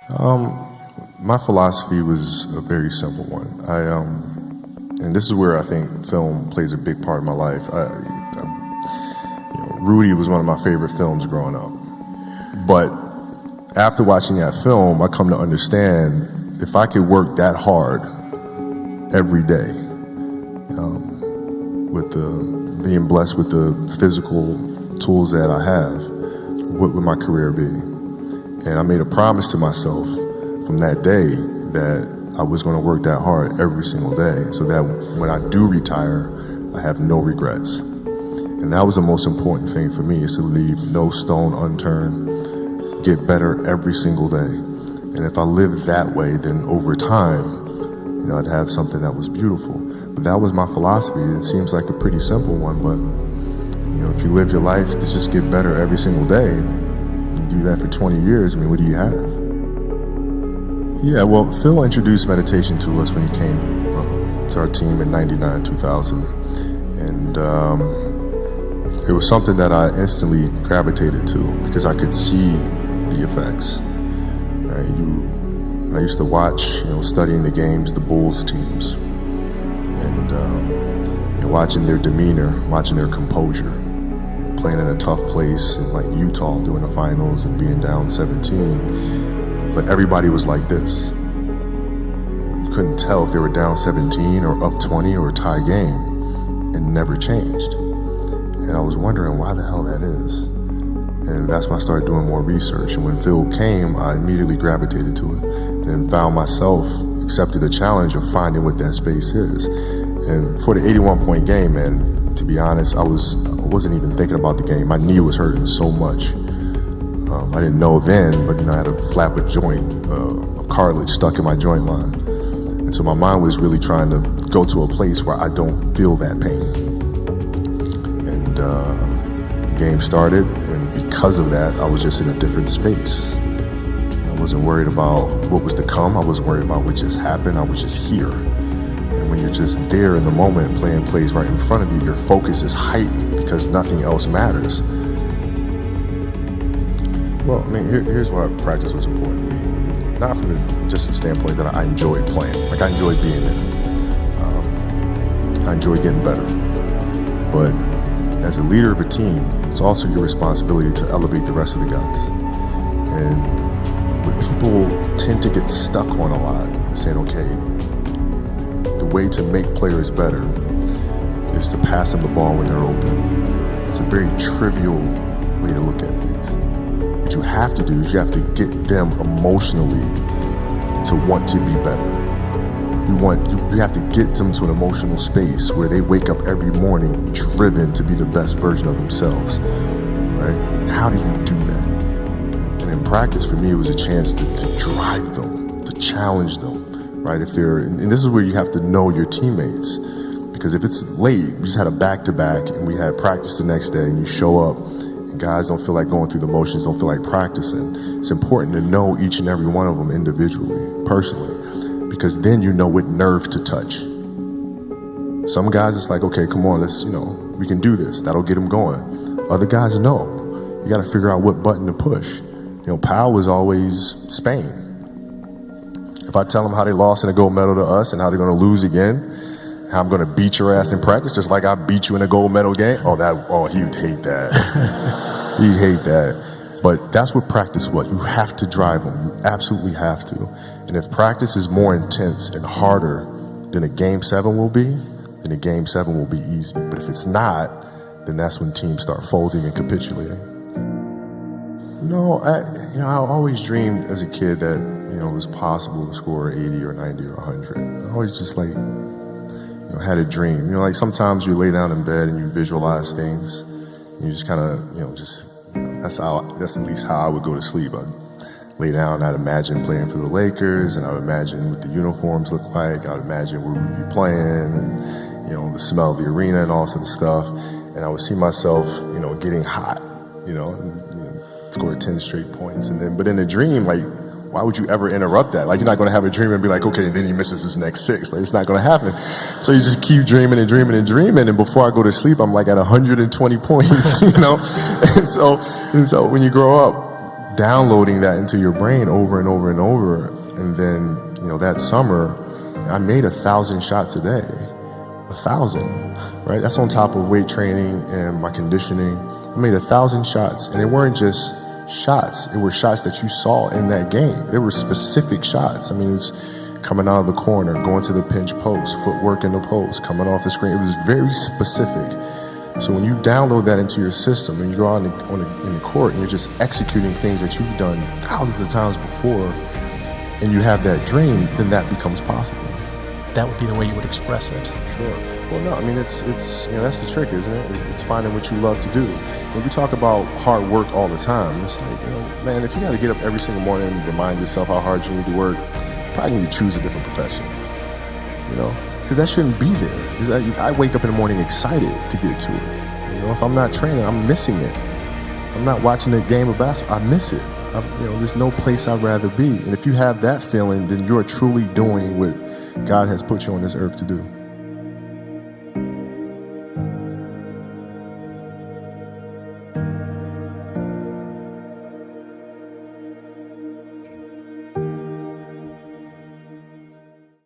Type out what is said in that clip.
My philosophy was a very simple one. And this is where I think film plays a big part of my life. Rudy was one of my favorite films growing up. But after watching that film, I come to understand if I could work that hard every day, with being blessed with the physical tools that I have, what would my career be? And I made a promise to myself from that day that I was going to work that hard every single day so that when I do retire, I have no regrets. And that was the most important thing for me, is to leave no stone unturned, get better every single day. And if I lived that way, then over time, I'd have something that was beautiful. But that was my philosophy. It seems like a pretty simple one, but if you live your life to just get better every single day, you do that for 20 years, what do you have? Yeah, well, Phil introduced meditation to us when he came to our team in 99, 2000. And it was something that I instantly gravitated to because I could see the effects. I used to watch, studying the games, the Bulls teams, and watching their demeanor, watching their composure, playing in a tough place like Utah doing the finals and being down 17. But everybody was like this. You couldn't tell if they were down 17 or up 20 or a tie game. It never changed. And I was wondering why the hell that is. And that's when I started doing more research. And when Phil came, I immediately gravitated to it and found myself accepted the challenge of finding what that space is. And for the 81-point game, man, to be honest, I wasn't even thinking about the game. My knee was hurting so much. I didn't know then, but I had a flap of joint of cartilage stuck in my joint line. And so my mind was really trying to go to a place where I don't feel that pain. And the game started, and because of that, I was just in a different space. I wasn't worried about what was to come. I wasn't worried about what just happened. I was just here. And when you're just there in the moment, playing plays right in front of you, your focus is heightened because nothing else matters. Well, here's why practice was important to me. Not from just the standpoint that I enjoyed playing. Like, I enjoyed being there. I enjoyed getting better. But as a leader of a team, it's also your responsibility to elevate the rest of the guys. And what people tend to get stuck on a lot is saying, okay, the way to make players better is to pass them the ball when they're open. It's a very trivial way to look at things. What you have to do is you have to get them emotionally to want to be better. You have to get them to an emotional space where they wake up every morning driven to be the best version of themselves, right? And how do you do that? And in practice, for me, it was a chance to drive them, to challenge them, right? And this is where you have to know your teammates, because if it's late, we just had a back-to-back and we had practice the next day, and you show up, guys don't feel like going through the motions, don't feel like practicing. It's important to know each and every one of them individually, personally, because then you know what nerve to touch. Some guys, it's like, okay, come on, let's, we can do this. That'll get them going. Other guys, no. You got to figure out what button to push. Powell was always Spain. If I tell them how they lost in a gold medal to us and how they're going to lose again, how I'm going to beat your ass in practice, just like I beat you in a gold medal game. He'd hate that. He'd hate that. But that's what practice was. You have to drive them. You absolutely have to. And if practice is more intense and harder than a game 7 will be, then a game 7 will be easy. But if it's not, then that's when teams start folding and capitulating. No, I always dreamed as a kid that, it was possible to score 80 or 90 or 100. I always just had a dream. Like sometimes you lay down in bed and you visualize things. And you just kind of, that's at least how I would go to sleep. I'd lay down, I'd imagine playing for the Lakers, and I'd imagine what the uniforms look like. I'd imagine where we'd be playing, and the smell of the arena and all sort of stuff. And I would see myself, getting hot, and score 10 straight points. But in the dream, why would you ever interrupt that? You're not going to have a dream and be like, okay, and then he misses his next 6. It's not going to happen. So you just keep dreaming and dreaming and dreaming, and before I go to sleep, I'm at 120 points, And so when you grow up, downloading that into your brain over and over and over. And then, that summer, I made 1,000 shots a day. 1,000, right? That's on top of weight training and my conditioning. I made 1,000 shots, and they weren't just shots. It were shots that you saw in that game. They were specific shots. I mean, it was coming out of the corner, going to the pinch post, footwork in the post, coming off the screen. It was very specific. So when you download that into your system and you go out in the court and you're just executing things that you've done thousands of times before, and you have that dream, then that becomes possible. That would be the way you would express it. Sure. Well, no, I mean, it's that's the trick, isn't it? It's finding what you love to do. When we talk about hard work all the time, it's like, man, if you got to get up every single morning and remind yourself how hard you need to work, you probably need to choose a different profession, because that shouldn't be there. Because I wake up in the morning excited to get to it. If I'm not training, I'm missing it. If I'm not watching a game of basketball, I miss it. There's no place I'd rather be. And if you have that feeling, then you're truly doing what God has put you on this earth to do.